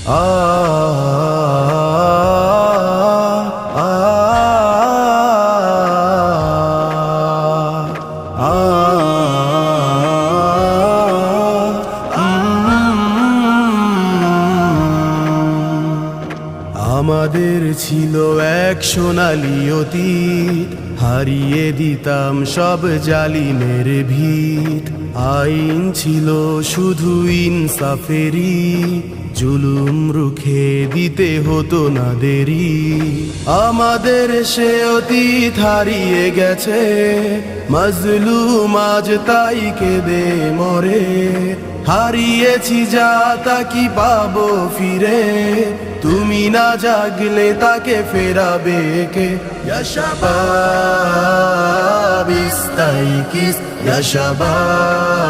আ আ আ আমাদের ছিল এক সোনালি অতীত, হারিয়ে দিতাম সব জালিমের ভিত। আইন ছিল শুধু ইনসাফেরই, জুলুম রুখে দিতে হতো না দেরি। আমাদের সে অতীত হারিয়ে গেছে, মাজলুম আজ তাই কেঁদে মরে। হারিয়েছি যা তা কি পাবো ফিরে, তুমি না জাগলে তাকে ফেরাবে কে? ইয়া শাবাব ইস্তাইকিস, ইয়া শাবাব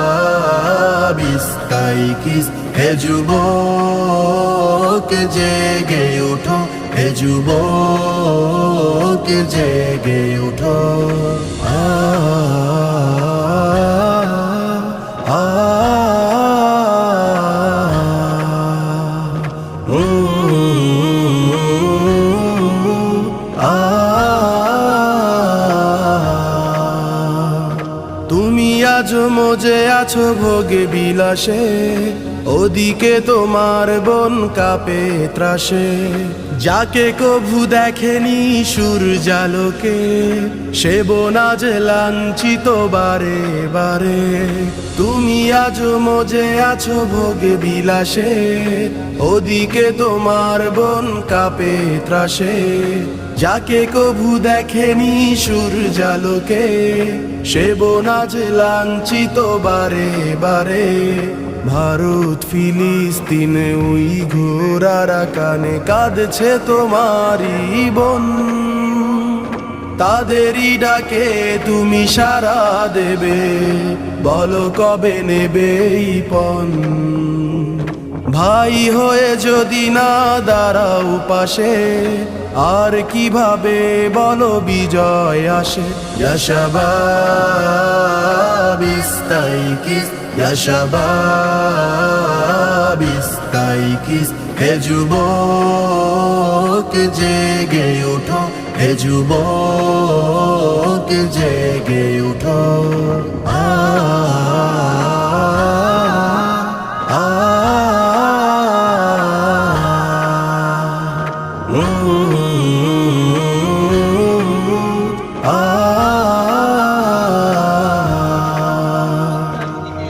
ইস্তাইকিস। হে যুবক জেগে ওঠো, হে যুবক জেগে ওঠো। আ আ তুমি আজ মজে আছো ভোগে বিলাসে, ওদিকে তোমার বন কাঁপে ত্রাসে। যাকে কভু দেখেনি সূর্যালোকে, সে বোন আজ লাঞ্ছিত বারে বারে। তুমি আজ মজে আছো ভোগে বিলাসে, ওদিকে তোমার বন কাঁপে ত্রাসে। যাকে কভু দেখেনি সূর্যালোকে, সে বোন আজ লাঞ্ছিত বারে বারে। ভারত ফিলিস্তিন উইঘুর আরাকানে কাঁদছে তোমারই বোন, তাদেরই ডাকে তুমি সাড়া দেবে, বলো কবে নেবে এই পণ? ভাই হয়ে যদি না দাঁড়াও পাশে, আর কিভাবে বলো বিজয় আসে? ইয়া শাবাব ইস্তাইকিস, ইয়া শাবাব ইস্তাইকিস। হে যুবক জেগে ওঠো, হে যুবক জেগে ওঠো। আ আ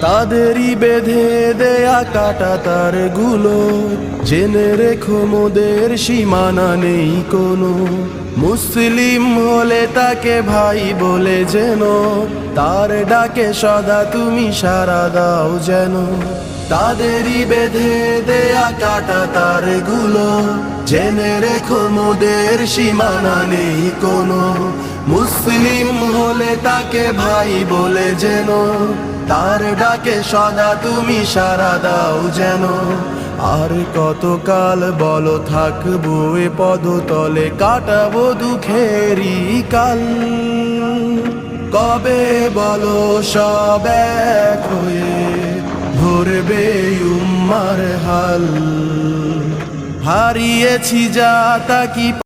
তাদেরই বেঁধে দেয়া কাটা তার গুলো, জেনে রেখো মোদের সীমানা নেই কোনো। মুসলিম হলে তাকে ভাই বলে যেন, তার ডাকে সদা তুমি সাড়া দাও যেন। তাদেরই বেঁধে দেয়া কাটা তার গুলো, জেনে রেখো মোদের সীমানা নেই কোনো। মুসলিম হলে তাকে ভাই বলে যেন, তার ডাকে সদা তুমি সাড়া দাও যেন। আর কতকাল বলো থাকবো এ পদতলে, কাটাবো দুঃখেরই কাল। কবে বলো সব এক হয়ে ভরবে উম্মার হাল? হারিয়েছি যা তা কি